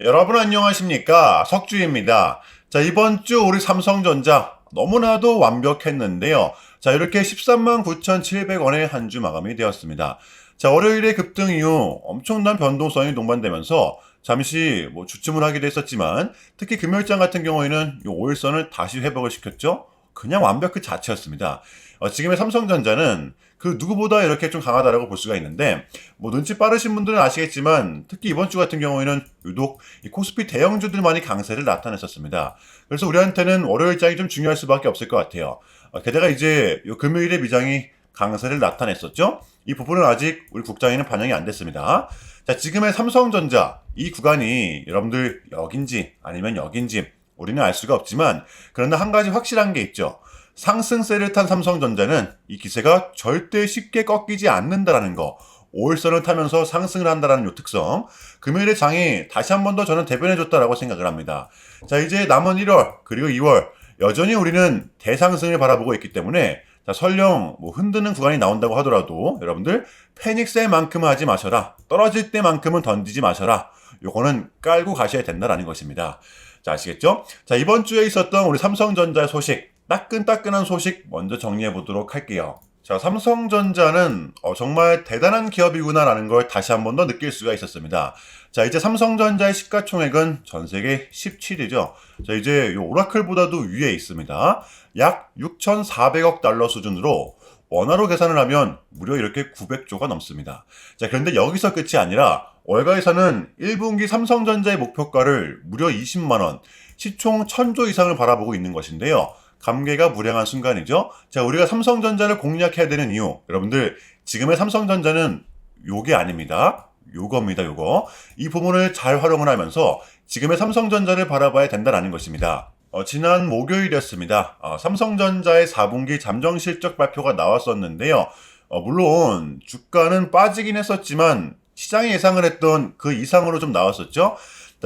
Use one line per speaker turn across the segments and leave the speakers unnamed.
여러분 안녕하십니까? 석주입니다. 자, 이번 주 우리 삼성전자 너무나도 완벽했는데요. 자, 이렇게 13만 9,700원에 한 주 마감이 되었습니다. 자, 월요일에 급등 이후 엄청난 변동성이 동반되면서 잠시 주춤을 하기도 했었지만 특히 금요일장 같은 경우에는 이 5일선을 다시 회복을 시켰죠. 그냥 완벽 그 자체였습니다. 지금의 삼성전자는 그 누구보다 이렇게 좀 강하다라고 볼 수가 있는데, 눈치 빠르신 분들은 아시겠지만 특히 이번 주 같은 경우에는 유독 이 코스피 대형주들만이 강세를 나타냈었습니다. 그래서 우리한테는 월요일장이 좀 중요할 수밖에 없을 것 같아요. 게다가 이제 요 금요일에 미장이 강세를 나타냈었죠. 이 부분은 아직 우리 국장에는 반영이 안 됐습니다. 자, 지금의 삼성전자 이 구간이 여러분들 여긴지 아니면 여긴지 우리는 알 수가 없지만, 그러나 한 가지 확실한 게 있죠. 상승세를 탄 삼성전자는 이 기세가 절대 쉽게 꺾이지 않는다라는 거, 5일선을 타면서 상승을 한다라는 요 특성, 금요일의 장이 다시 한 번 더 저는 대변해줬다라고 생각을 합니다. 자, 이제 남은 1월 그리고 2월 여전히 우리는 대상승을 바라보고 있기 때문에, 자, 설령 흔드는 구간이 나온다고 하더라도 여러분들 패닉셀만큼은 하지 마셔라, 떨어질 때만큼은 던지지 마셔라, 요거는 깔고 가셔야 된다라는 것입니다. 자, 아시겠죠? 자, 이번 주에 있었던 우리 삼성전자 소식, 따끈따끈한 소식 먼저 정리해 보도록 할게요. 자, 삼성전자는 정말 대단한 기업이구나라는 걸 다시 한 번 더 느낄 수가 있었습니다. 자, 이제 삼성전자의 시가총액은 전 세계 17위죠. 자, 이제 요 오라클보다도 위에 있습니다. 약 6,400억 달러 수준으로 원화로 계산을 하면 무려 이렇게 900조가 넘습니다. 자, 그런데 여기서 끝이 아니라 월가에서는 1분기 삼성전자의 목표가를 무려 20만원, 시총 1000조 이상을 바라보고 있는 것인데요. 감개가 불행한 순간이죠. 자, 우리가 삼성전자를 공략해야 되는 이유, 여러분들 지금의 삼성전자는 요게 아닙니다. 요겁니다, 요거. 이 부분을 잘 활용을 하면서 지금의 삼성전자를 바라봐야 된다는 것입니다. 지난 목요일이었습니다. 삼성전자의 4분기 잠정실적 발표가 나왔었는데요. 물론 주가는 빠지긴 했었지만 시장이 예상을 했던 그 이상으로 좀 나왔었죠.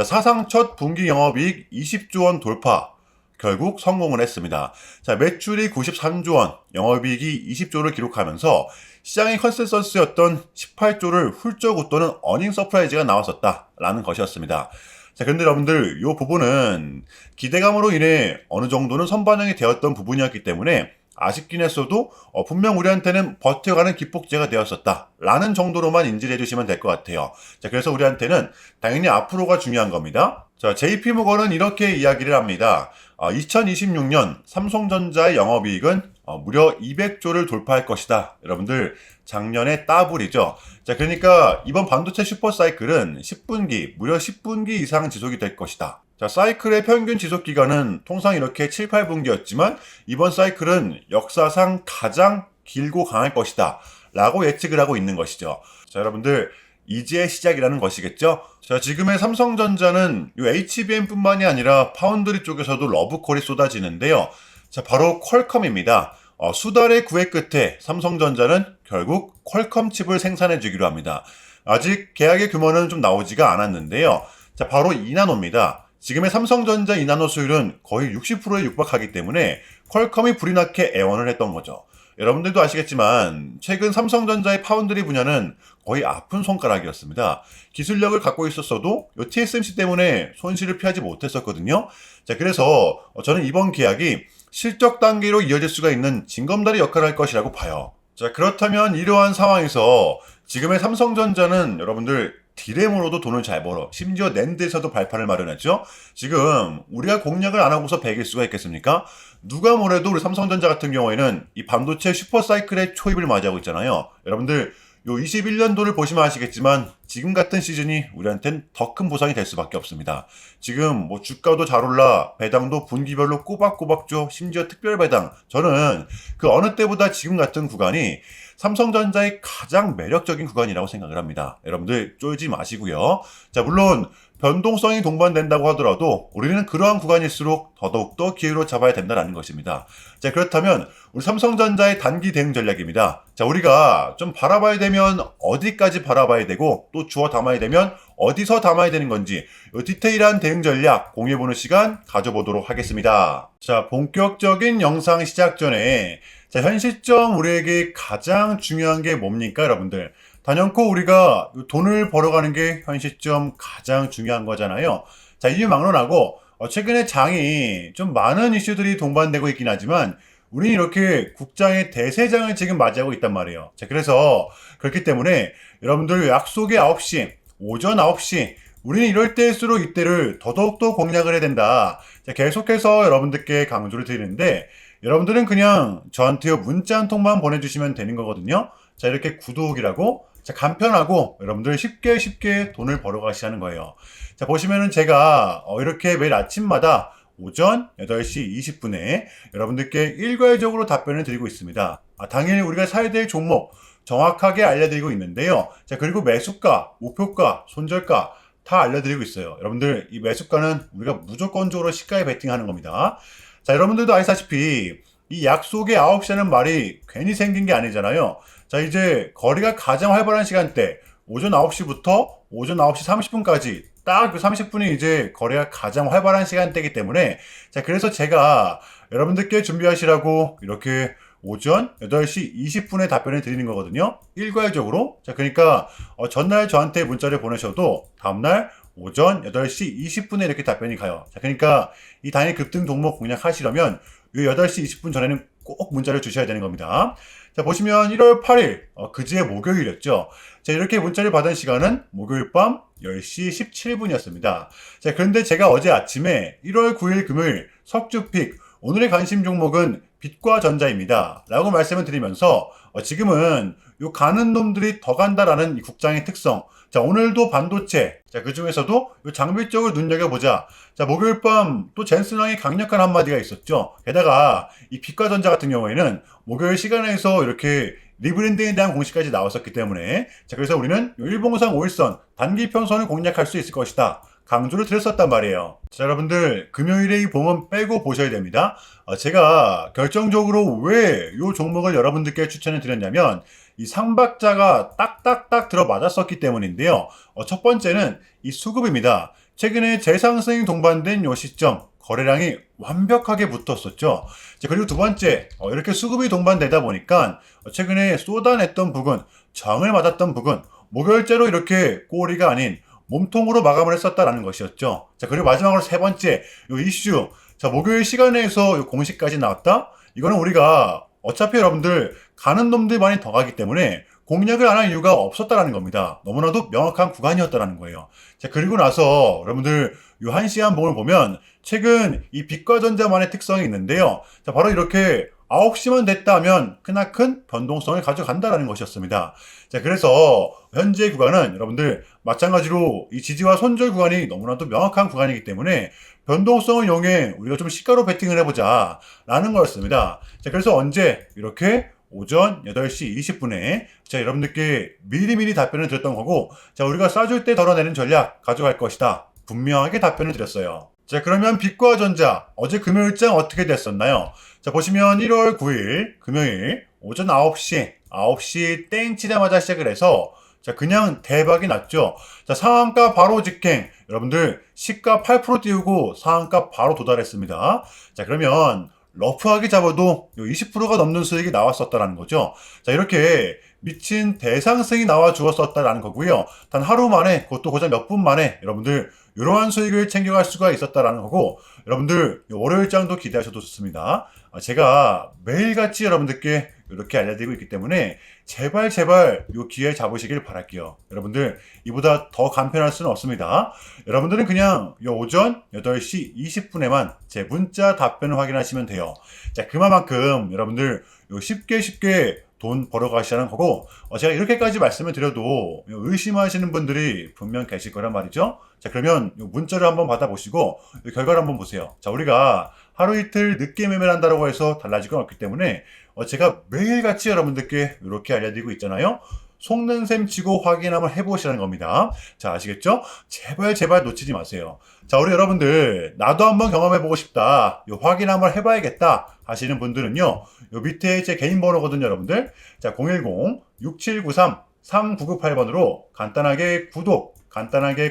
사상 첫 분기 영업이익 20조 원 돌파, 결국 성공을 했습니다. 자, 매출이 93조 원, 영업이익이 20조를 기록하면서 시장의 컨센서스였던 18조를 훌쩍 웃도는 어닝 서프라이즈가 나왔었다라는 것이었습니다. 자, 그런데 여러분들 이 부분은 기대감으로 인해 어느 정도는 선반영이 되었던 부분이었기 때문에 아쉽긴 했어도 분명 우리한테는 버텨가는 기폭제가 되었었다라는 정도로만 인지를 해주시면 될 것 같아요. 자, 그래서 우리한테는 당연히 앞으로가 중요한 겁니다. 자, JP모건은 이렇게 이야기를 합니다. 2026년 삼성전자의 영업이익은 무려 200조를 돌파할 것이다. 여러분들 작년에 따블이죠. 자, 그러니까 이번 반도체 슈퍼사이클은 10분기, 무려 10분기 이상 지속이 될 것이다. 자, 사이클의 평균 지속 기간은 통상 이렇게 7, 8분기였지만 이번 사이클은 역사상 가장 길고 강할 것이다 라고 예측을 하고 있는 것이죠. 자, 여러분들 이제 시작이라는 것이겠죠. 자, 지금의 삼성전자는 이 HBM뿐만이 아니라 파운드리 쪽에서도 러브콜이 쏟아지는데요. 자, 바로 퀄컴입니다. 수달의 구애 끝에 삼성전자는 결국 퀄컴 칩을 생산해 주기로 합니다. 아직 계약의 규모는 좀 나오지가 않았는데요. 자, 바로 2나노입니다. 지금의 삼성전자 2나노 수율은 거의 60%에 육박하기 때문에 퀄컴이 불이 나게 애원을 했던 거죠. 여러분들도 아시겠지만 최근 삼성전자의 파운드리 분야는 거의 아픈 손가락이었습니다. 기술력을 갖고 있었어도 이 TSMC 때문에 손실을 피하지 못했었거든요. 자, 그래서 저는 이번 계약이 실적 단계로 이어질 수가 있는 징검다리 역할을 할 것이라고 봐요. 자, 그렇다면 이러한 상황에서 지금의 삼성전자는 여러분들 디램으로도 돈을 잘 벌어, 심지어 낸드에서도 발판을 마련했죠. 지금 우리가 공략을 안 하고서 배길 수가 있겠습니까? 누가 뭐래도 우리 삼성전자 같은 경우에는 이 반도체 슈퍼사이클의 초입을 맞이하고 있잖아요. 여러분들 요 21년도를 보시면 아시겠지만 지금 같은 시즌이 우리한텐 더 큰 보상이 될 수밖에 없습니다. 지금 주가도 잘 올라, 배당도 분기별로 꼬박꼬박 줘, 심지어 특별 배당. 저는 그 어느 때보다 지금 같은 구간이 삼성전자의 가장 매력적인 구간이라고 생각을 합니다. 여러분들 쫄지 마시고요. 자, 물론 변동성이 동반된다고 하더라도 우리는 그러한 구간일수록 더더욱더 기회로 잡아야 된다는 것입니다. 자, 그렇다면 우리 삼성전자의 단기 대응 전략입니다. 자, 우리가 좀 바라봐야 되면 어디까지 바라봐야 되고 또 주워 담아야 되면 어디서 담아야 되는 건지 이 디테일한 대응 전략 공유해보는 시간 가져보도록 하겠습니다. 자, 본격적인 영상 시작 전에 자, 현 시점 우리에게 가장 중요한 게 뭡니까, 여러분들? 단연코 우리가 돈을 벌어가는 게 현 시점 가장 중요한 거잖아요. 자, 이 막론하고 최근에 장이 좀 많은 이슈들이 동반되고 있긴 하지만 우리는 이렇게 국장의 대세장을 지금 맞이하고 있단 말이에요. 자, 그래서 그렇기 때문에 여러분들 약속의 9시, 오전 9시, 우리는 이럴 때일수록 이때를 더더욱더 공략을 해야 된다. 자, 계속해서 여러분들께 강조를 드리는데 여러분들은 그냥 저한테 문자 한 통만 보내주시면 되는 거거든요. 자, 이렇게 구독이라고 자, 간편하고 여러분들 쉽게 돈을 벌어가시는 거예요. 자, 보시면은 제가 이렇게 매일 아침마다 오전 8시 20분에 여러분들께 일괄적으로 답변을 드리고 있습니다. 당일 우리가 사야 될 종목 정확하게 알려드리고 있는데요. 자, 그리고 매수가, 목표가, 손절가 다 알려드리고 있어요. 여러분들 이 매수가는 우리가 무조건적으로 시가에 베팅하는 겁니다. 자, 여러분들도 아시다시피 이 약속의 9시라는 말이 괜히 생긴 게 아니잖아요. 자, 이제 거래가 가장 활발한 시간대 오전 9시부터 오전 9시 30분까지 딱 그 30분이 이제 거래가 가장 활발한 시간대이기 때문에 자, 그래서 제가 여러분들께 준비하시라고 이렇게 오전 8시 20분에 답변을 드리는 거거든요. 일괄적으로. 자, 그러니까 전날 저한테 문자를 보내셔도 다음날 오전 8시 20분에 이렇게 답변이 가요. 자, 그러니까 이 단일 급등 종목 공략하시려면 이 8시 20분 전에는 꼭 문자를 주셔야 되는 겁니다. 자, 보시면 1월 8일 그제 목요일이었죠. 자, 이렇게 문자를 받은 시간은 목요일 밤 10시 17분이었습니다. 자, 그런데 제가 어제 아침에 1월 9일 금요일 석주픽 오늘의 관심 종목은 빛과 전자입니다. 라고 말씀을 드리면서 지금은 요 가는 놈들이 더 간다라는 이 국장의 특성. 자, 오늘도 반도체. 자, 그 중에서도 요 장비 쪽을 눈여겨보자. 자, 목요일 밤 또 젠슨왕의 강력한 한마디가 있었죠. 게다가 이 빛과 전자 같은 경우에는 목요일 시간에서 이렇게 리브랜딩에 대한 공시까지 나왔었기 때문에 자, 그래서 우리는 일봉상 5일선 단기 평선을 공략할 수 있을 것이다. 강조를 드렸었단 말이에요. 자, 여러분들 금요일에 이 봉은 빼고 보셔야 됩니다. 제가 결정적으로 왜 이 종목을 여러분들께 추천을 드렸냐면 이 상박자가 딱딱딱 들어맞았었기 때문인데요. 첫 번째는 이 수급입니다. 최근에 재상승이 동반된 이 시점 거래량이 완벽하게 붙었었죠. 자, 그리고 두 번째 이렇게 수급이 동반되다 보니까 최근에 쏟아냈던 부근, 정을 맞았던 부근 목요일째로 이렇게 꼬리가 아닌 몸통으로 마감을 했었다라는 것이었죠. 자, 그리고 마지막으로 세 번째, 요 이슈. 자, 목요일 시간에서 요 공시까지 나왔다? 이거는 우리가 어차피 여러분들 가는 놈들만이 더 가기 때문에 공략을 안 할 이유가 없었다라는 겁니다. 너무나도 명확한 구간이었다라는 거예요. 자, 그리고 나서 여러분들 요 한시한 봉을 보면 최근 이 빛과 전자만의 특성이 있는데요. 자, 바로 이렇게 9시만 됐다 하면 크나큰 변동성을 가져간다라는 것이었습니다. 자, 그래서 현재 구간은 여러분들 마찬가지로 이 지지와 손절 구간이 너무나도 명확한 구간이기 때문에 변동성을 이용해 우리가 좀 시가로 베팅을 해보자 라는 거였습니다. 자, 그래서 언제 이렇게 오전 8시 20분에 자, 여러분들께 미리미리 답변을 드렸던 거고 자, 우리가 쏴줄 때 덜어내는 전략 가져갈 것이다. 분명하게 답변을 드렸어요. 자, 그러면 빛과 전자 어제 금요일장 어떻게 됐었나요? 자, 보시면 1월 9일 금요일 오전 9시 땡 치자마자 시작을 해서 자, 그냥 대박이 났죠. 자, 상한가 바로 직행. 여러분들 시가 8% 띄우고 상한가 바로 도달했습니다. 자, 그러면 러프하게 잡아도 20%가 넘는 수익이 나왔었다라는 거죠. 자, 이렇게 미친 대상승이 나와 주었었다라는 거고요. 단 하루 만에, 그것도 고작 몇 분 만에 여러분들 이러한 수익을 챙겨갈 수가 있었다라는 거고, 여러분들 월요일장도 기대하셔도 좋습니다. 제가 매일같이 여러분들께 이렇게 알려드리고 있기 때문에 제발 이 기회 잡으시길 바랄게요. 여러분들 이보다 더 간편할 수는 없습니다. 여러분들은 그냥 요 오전 8시 20분에만 제 문자 답변을 확인하시면 돼요. 자, 그만큼 여러분들 요 쉽게 돈 벌어가시라는 거고 제가 이렇게까지 말씀을 드려도 의심하시는 분들이 분명 계실 거란 말이죠. 자, 그러면 요 문자를 한번 받아보시고 결과를 한번 보세요. 자, 우리가 하루 이틀 늦게 매매를 한다고 해서 달라질 건 없기 때문에 제가 매일같이 여러분들께 이렇게 알려드리고 있잖아요. 속는 셈 치고 확인 한번 해보시라는 겁니다. 자, 아시겠죠? 제발 놓치지 마세요. 자, 우리 여러분들 나도 한번 경험해보고 싶다. 요 확인 한번 해봐야겠다 하시는 분들은요. 요 밑에 제 개인 번호거든요, 여러분들. 자, 010-6793-3998번으로 간단하게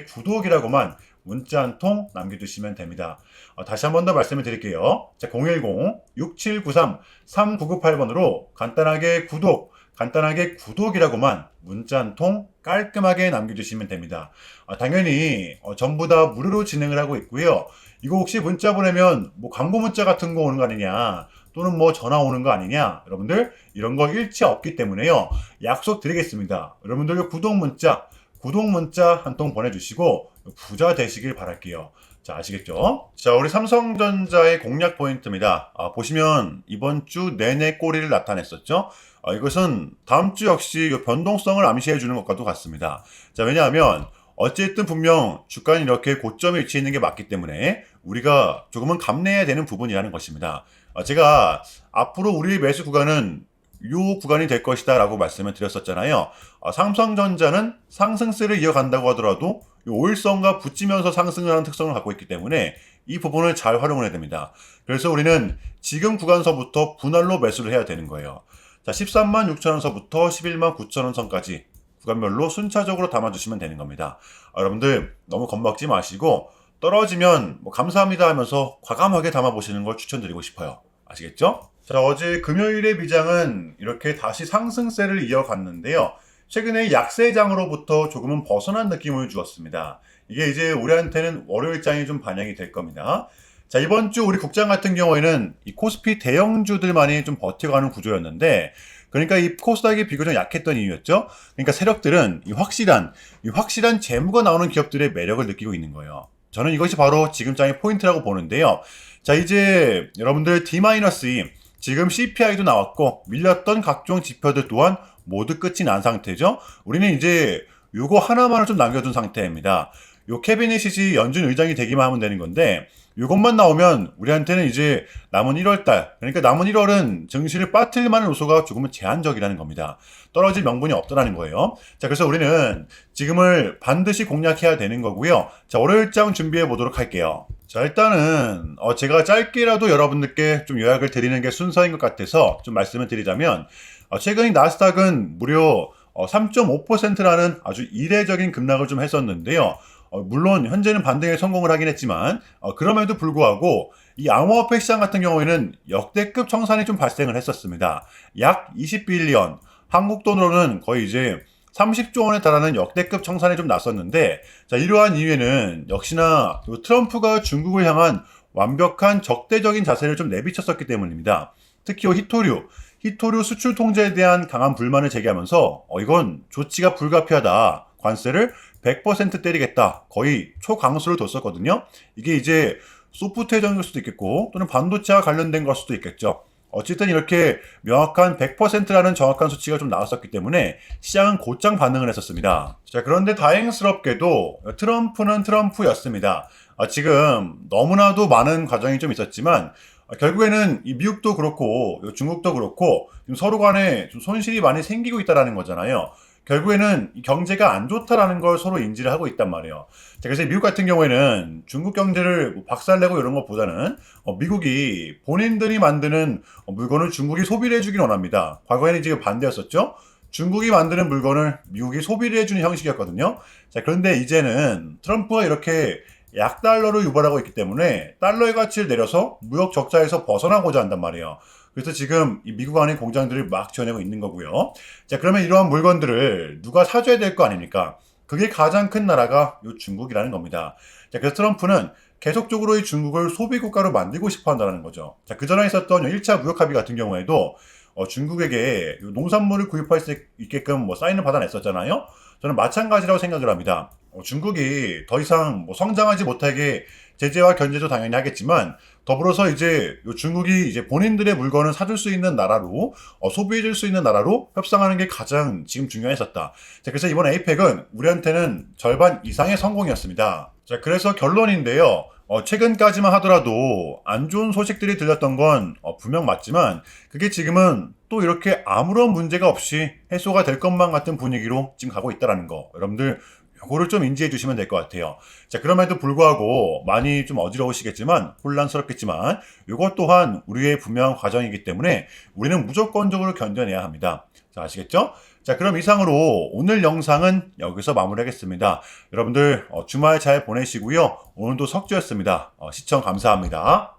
구독이라고만 문자 한 통 남겨주시면 됩니다. 다시 한 번 더 말씀을 드릴게요. 자, 010-6793-3998번으로 간단하게 간단하게 구독이라고만 문자 한 통 깔끔하게 남겨주시면 됩니다. 당연히 전부 다 무료로 진행을 하고 있고요. 이거 혹시 문자 보내면 뭐 광고 문자 같은 거 오는 거 아니냐, 또는 뭐 전화 오는 거 아니냐, 여러분들 이런 거 일체 없기 때문에요. 약속 드리겠습니다. 여러분들 구독 문자 한 통 보내주시고 부자 되시길 바랄게요. 자, 아시겠죠? 자, 우리 삼성전자의 공략 포인트입니다. 보시면 이번 주 내내 꼬리를 나타냈었죠? 이것은 다음 주 역시 이 변동성을 암시해 주는 것과도 같습니다. 자, 왜냐하면 어쨌든 분명 주가는 이렇게 고점에 위치해 있는 게 맞기 때문에 우리가 조금은 감내해야 되는 부분이라는 것입니다. 제가 앞으로 우리 매수 구간은 요 구간이 될 것이다 라고 말씀을 드렸었잖아요. 삼성전자는 상승세를 이어간다고 하더라도 요 5일선과 붙이면서 상승을 하는 특성을 갖고 있기 때문에 이 부분을 잘 활용을 해야 됩니다. 그래서 우리는 지금 구간서부터 분할로 매수를 해야 되는 거예요. 자, 13만 6천원서부터 11만 9천원 선까지 구간별로 순차적으로 담아주시면 되는 겁니다. 여러분들 너무 겁먹지 마시고 떨어지면 뭐 감사합니다 하면서 과감하게 담아보시는 걸 추천드리고 싶어요. 아시겠죠? 자, 어제 금요일의 미장은 이렇게 다시 상승세를 이어갔는데요. 최근에 약세장으로부터 조금은 벗어난 느낌을 주었습니다. 이게 이제 우리한테는 월요일장이 좀 반영이 될 겁니다. 자, 이번 주 우리 국장 같은 경우에는 이 코스피 대형주들만이 좀 버텨가는 구조였는데, 그러니까 이 코스닥이 비교적 약했던 이유였죠. 그러니까 세력들은 이 확실한 재무가 나오는 기업들의 매력을 느끼고 있는 거예요. 저는 이것이 바로 지금 장의 포인트라고 보는데요. 자, 이제 여러분들 D-2 지금 CPI도 나왔고 밀렸던 각종 지표들 또한 모두 끝이 난 상태죠. 우리는 이제 요거 하나만을 좀 남겨둔 상태입니다. 요 캐비닛이 연준 의장이 되기만 하면 되는 건데, 요것만 나오면 우리한테는 이제 남은 1월달, 그러니까 남은 1월은 증시를 빠뜨릴 만한 요소가 조금은 제한적이라는 겁니다. 떨어질 명분이 없다라는 거예요. 자, 그래서 우리는 지금을 반드시 공략해야 되는 거고요. 자, 월요일장 준비해 보도록 할게요. 자, 일단은 제가 짧게라도 여러분들께 좀 요약을 드리는 게 순서인 것 같아서 좀 말씀을 드리자면, 최근 나스닥은 무려 3.5%라는 아주 이례적인 급락을 좀 했었는데요. 물론 현재는 반등에 성공을 하긴 했지만 그럼에도 불구하고 이 암호화폐 시장 같은 경우에는 역대급 청산이 좀 발생을 했었습니다. 약 20빌리언, 한국 돈으로는 거의 이제 30조 원에 달하는 역대급 청산이 좀 났었는데, 자, 이러한 이유에는 역시나 트럼프가 중국을 향한 완벽한 적대적인 자세를 좀 내비쳤었기 때문입니다. 특히 히토류 수출 통제에 대한 강한 불만을 제기하면서 이건 조치가 불가피하다, 관세를 100% 때리겠다, 거의 초강수를 뒀었거든요. 이게 이제 소프트웨어 정도일 수도 있겠고 또는 반도체와 관련된 걸 수도 있겠죠. 어쨌든 이렇게 명확한 100%라는 정확한 수치가 좀 나왔었기 때문에 시장은 곧장 반응을 했었습니다. 자, 그런데 다행스럽게도 트럼프는 트럼프였습니다. 지금 너무나도 많은 과정이 좀 있었지만 결국에는 이 미국도 그렇고 중국도 그렇고 서로 간에 좀 손실이 많이 생기고 있다는 거잖아요. 결국에는 경제가 안 좋다라는 걸 서로 인지를 하고 있단 말이에요. 자, 그래서 미국 같은 경우에는 중국 경제를 박살내고 이런 것보다는 미국이 본인들이 만드는 물건을 중국이 소비를 해주길 원합니다. 과거에는 지금 반대였었죠. 중국이 만드는 물건을 미국이 소비를 해주는 형식이었거든요. 자, 그런데 이제는 트럼프가 이렇게 약달러를 유발하고 있기 때문에 달러의 가치를 내려서 무역 적자에서 벗어나고자 한단 말이에요. 그래서 지금 이 미국 안에 공장들을 막 지어내고 있는 거고요. 자, 그러면 이러한 물건들을 누가 사줘야 될 거 아닙니까? 그게 가장 큰 나라가 요 중국이라는 겁니다. 자, 그래서 트럼프는 계속적으로 이 중국을 소비국가로 만들고 싶어 한다는 거죠. 자, 그 전에 있었던 1차 무역 합의 같은 경우에도 중국에게 농산물을 구입할 수 있게끔 사인을 받아냈었잖아요. 저는 마찬가지라고 생각을 합니다. 중국이 더 이상 성장하지 못하게 제재와 견제도 당연히 하겠지만, 더불어서 이제 중국이 이제 본인들의 물건을 사줄 수 있는 나라로, 소비해줄 수 있는 나라로 협상하는 게 가장 지금 중요했었다. 자, 그래서 이번 에이펙은 우리한테는 절반 이상의 성공이었습니다. 자, 그래서 결론인데요. 최근까지만 하더라도 안 좋은 소식들이 들렸던 건 분명 맞지만, 그게 지금은 또 이렇게 아무런 문제가 없이 해소가 될 것만 같은 분위기로 지금 가고 있다는 거, 여러분들 요거를 좀 인지해 주시면 될 것 같아요. 자, 그럼에도 불구하고 많이 좀 어지러우시겠지만, 혼란스럽겠지만, 요것 또한 우리의 분명한 과정이기 때문에 우리는 무조건적으로 견뎌내야 합니다. 자, 아시겠죠? 자, 그럼 이상으로 오늘 영상은 여기서 마무리하겠습니다. 여러분들 주말 잘 보내시고요. 오늘도 석주였습니다. 시청 감사합니다.